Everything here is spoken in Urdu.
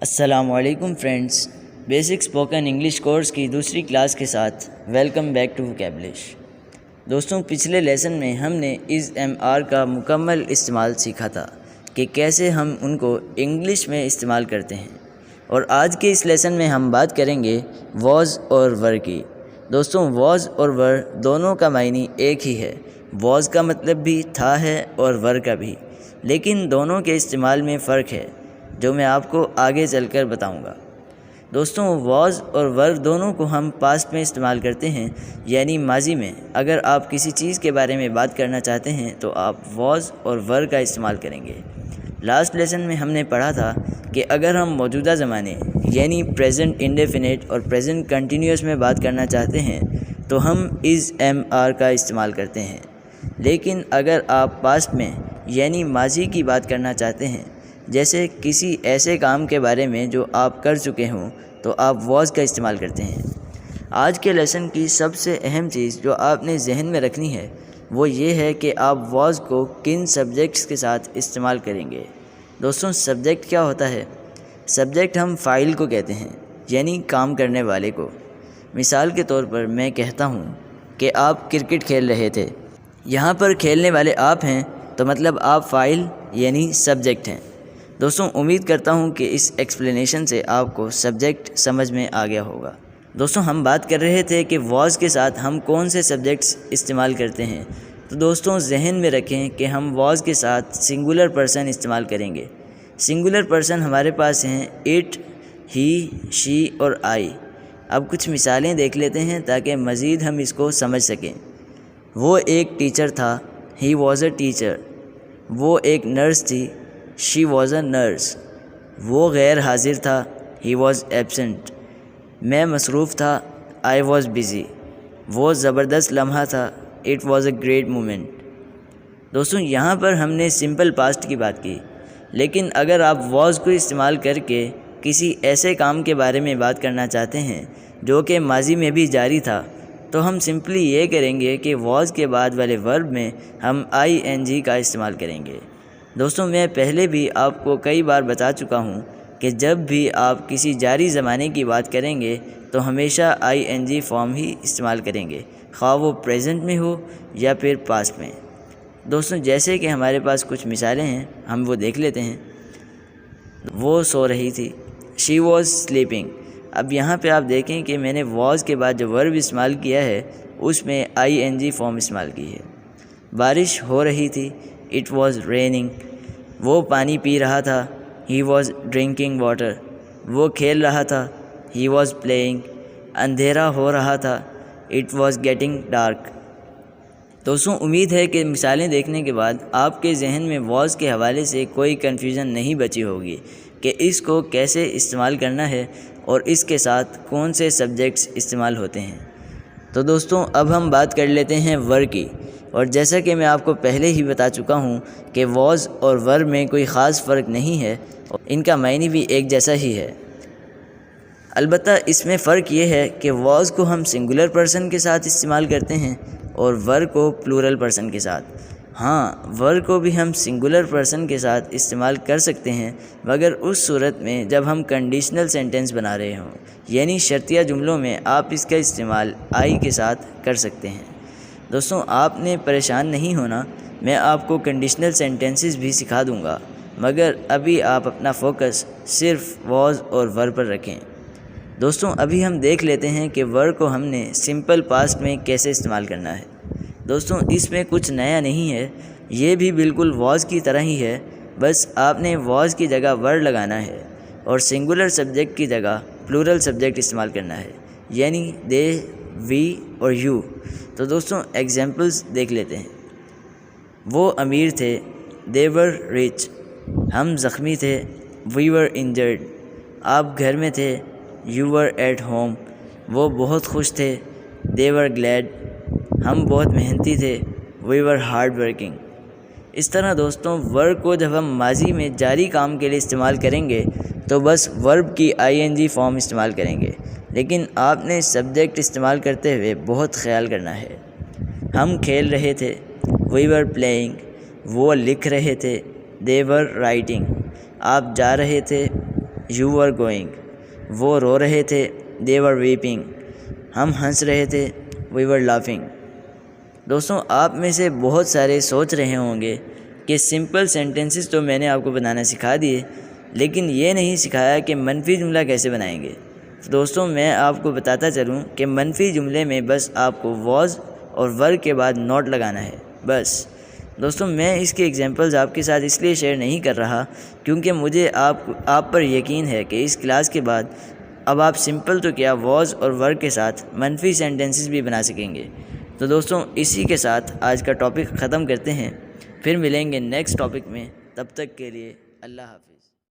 السلام علیکم friends, basic spoken English course کی دوسری کلاس کے ساتھ ویلکم بیک ٹو ووکیبلش۔ دوستوں، پچھلے لیسن میں ہم نے از ایم آر کا مکمل استعمال سیکھا تھا کہ کیسے ہم ان کو انگلش میں استعمال کرتے ہیں، اور آج کے اس لیسن میں ہم بات کریں گے واز اور ور کی۔ دوستوں، واز اور ور دونوں کا معنی ایک ہی ہے۔ واز کا مطلب بھی تھا ہے اور ور کا بھی، لیکن دونوں کے استعمال میں فرق ہے جو میں آپ کو آگے چل کر بتاؤں گا۔ دوستوں، واز اور ور دونوں کو ہم پاسٹ میں استعمال کرتے ہیں، یعنی ماضی میں۔ اگر آپ کسی چیز کے بارے میں بات کرنا چاہتے ہیں تو آپ واز اور ور کا استعمال کریں گے۔ لاسٹ لیسن میں ہم نے پڑھا تھا کہ اگر ہم موجودہ زمانے یعنی پریزنٹ انڈیفینٹ اور پریزنٹ کنٹینیوس میں بات کرنا چاہتے ہیں تو ہم از ایم آر کا استعمال کرتے ہیں، لیکن اگر آپ پاسٹ میں یعنی ماضی کی بات کرنا چاہتے ہیں، جیسے کسی ایسے کام کے بارے میں جو آپ کر چکے ہوں، تو آپ واز کا استعمال کرتے ہیں۔ آج کے لیسن کی سب سے اہم چیز جو آپ نے ذہن میں رکھنی ہے وہ یہ ہے کہ آپ واز کو کن سبجیکٹس کے ساتھ استعمال کریں گے۔ دوستوں، سبجیکٹ کیا ہوتا ہے؟ سبجیکٹ ہم فاعل کو کہتے ہیں، یعنی کام کرنے والے کو۔ مثال کے طور پر میں کہتا ہوں کہ آپ کرکٹ کھیل رہے تھے، یہاں پر کھیلنے والے آپ ہیں، تو مطلب آپ فاعل یعنی سبجیکٹ ہیں۔ دوستوں، امید کرتا ہوں کہ اس ایکسپلینیشن سے آپ کو سبجیکٹ سمجھ میں آ گیا ہوگا۔ دوستوں، ہم بات کر رہے تھے کہ واز کے ساتھ ہم کون سے سبجیکٹس استعمال کرتے ہیں۔ تو دوستوں، ذہن میں رکھیں کہ ہم واز کے ساتھ سنگولر پرسن استعمال کریں گے۔ سنگولر پرسن ہمارے پاس ہیں اٹ، ہی، شی اور آئی۔ اب کچھ مثالیں دیکھ لیتے ہیں تاکہ مزید ہم اس کو سمجھ سکیں۔ وہ ایک ٹیچر تھا، ہی واز اے ٹیچر۔ وہ ایک نرس تھی، شی واز اے نرس۔ وہ غیر حاضر تھا، ہی واز ایبسنٹ۔ میں مصروف تھا، آئی واز بزی۔ وہ زبردست لمحہ تھا، it was a great moment. دوستوں، یہاں پر ہم نے سمپل پاسٹ کی بات کی، لیکن اگر آپ واز کو استعمال کر کے کسی ایسے کام کے بارے میں بات کرنا چاہتے ہیں جو کہ ماضی میں بھی جاری تھا، تو ہم سمپلی یہ کریں گے کہ واز کے بعد والے ورب میں ہم آئی این جی کا استعمال کریں گے۔ دوستوں، میں پہلے بھی آپ کو کئی بار بتا چکا ہوں کہ جب بھی آپ کسی جاری زمانے کی بات کریں گے تو ہمیشہ آئی این جی فارم ہی استعمال کریں گے، خواہ وہ پریزنٹ میں ہو یا پھر پاسٹ میں۔ دوستوں، جیسے کہ ہمارے پاس کچھ مثالیں ہیں، ہم وہ دیکھ لیتے ہیں۔ وہ سو رہی تھی، شی واز سلیپنگ۔ اب یہاں پہ آپ دیکھیں کہ میں نے واز کے بعد جو ورب استعمال کیا ہے اس میں آئی این جی فارم استعمال کی ہے۔ بارش ہو رہی تھی، اٹ واز ریننگ۔ وہ پانی پی رہا تھا، ہی واز ڈرنکنگ واٹر۔ وہ کھیل رہا تھا، ہی واز پلےئنگ۔ اندھیرا ہو رہا تھا، اٹ واز گیٹنگ ڈارک۔ دوستوں، امید ہے کہ مثالیں دیکھنے کے بعد آپ کے ذہن میں واز کے حوالے سے کوئی کنفیوژن نہیں بچی ہوگی کہ اس کو کیسے استعمال کرنا ہے اور اس کے ساتھ کون سے سبجیکٹس استعمال ہوتے ہیں۔ تو دوستوں، اب ہم بات کر لیتے ہیں ور کی، اور جیسا کہ میں آپ کو پہلے ہی بتا چکا ہوں کہ واز اور ور میں کوئی خاص فرق نہیں ہے، ان کا معنی بھی ایک جیسا ہی ہے۔ البتہ اس میں فرق یہ ہے کہ واز کو ہم سنگولر پرسن کے ساتھ استعمال کرتے ہیں اور ور کو پلورل پرسن کے ساتھ۔ ہاں، ور کو بھی ہم سنگولر پرسن کے ساتھ استعمال کر سکتے ہیں، مگر اس صورت میں جب ہم کنڈیشنل سینٹنس بنا رہے ہوں، یعنی شرطیہ جملوں میں آپ اس کا استعمال آئی کے ساتھ کر سکتے ہیں۔ دوستوں، آپ نے پریشان نہیں ہونا، میں آپ کو کنڈیشنل سینٹنسز بھی سکھا دوں گا، مگر ابھی آپ اپنا فوکس صرف واز اور ور پر رکھیں۔ دوستوں، ابھی ہم دیکھ لیتے ہیں کہ ور کو ہم نے سمپل پاسٹ میں کیسے استعمال کرنا ہے۔ دوستوں، اس میں کچھ نیا نہیں ہے، یہ بھی بالکل واز کی طرح ہی ہے، بس آپ نے واز کی جگہ ور لگانا ہے اور سنگولر سبجیکٹ کی جگہ پلورل سبجیکٹ استعمال کرنا ہے، یعنی دے، وی اور یو۔ تو دوستوں، ایگزامپلز دیکھ لیتے ہیں۔ وہ امیر تھے، دے ور ریچ۔ ہم زخمی تھے، وی ور انجرڈ۔ آپ گھر میں تھے، یو ور ایٹ ہوم۔ وہ بہت خوش تھے، دے ور گلیڈ۔ ہم بہت محنتی تھے، وی ور ہارڈ ورکنگ۔ اس طرح دوستوں، ورب کو جب ہم ماضی میں جاری کام کے لیے استعمال کریں گے تو بس ورب کی آئی این جی فارم استعمال کریں گے، لیکن آپ نے سبجیکٹ استعمال کرتے ہوئے بہت خیال کرنا ہے۔ ہم کھیل رہے تھے، وی ور پلےئنگ۔ وہ لکھ رہے تھے، دے ور رائٹنگ۔ آپ جا رہے تھے، یو ور گوئنگ. وہ رو رہے تھے. دے ور ویپنگ. ہم ہنس رہے تھے. وی ور لافنگ. دوستوں آپ میں سے بہت سارے سوچ رہے ہوں گے کہ سمپل سینٹنسز تو میں نے آپ کو بنانا سکھا دیے، لیکن یہ نہیں سکھایا کہ منفی جملہ کیسے بنائیں گے. دوستوں میں آپ کو بتاتا چلوں کہ منفی جملے میں بس آپ کو واز اور ور کے بعد ناٹ لگانا ہے بس. دوستوں میں اس کے ایگزامپلز آپ کے ساتھ اس لیے شیئر نہیں کر رہا کیونکہ مجھے آپ پر یقین ہے کہ اس کلاس کے بعد اب آپ سمپل تو کیا واز اور ور کے ساتھ منفی سینٹنسز بھی بنا سکیں گے. تو دوستوں اسی کے ساتھ آج کا ٹاپک ختم کرتے ہیں. پھر ملیں گے نیکسٹ ٹاپک میں. تب تک کے لیے اللہ حافظ.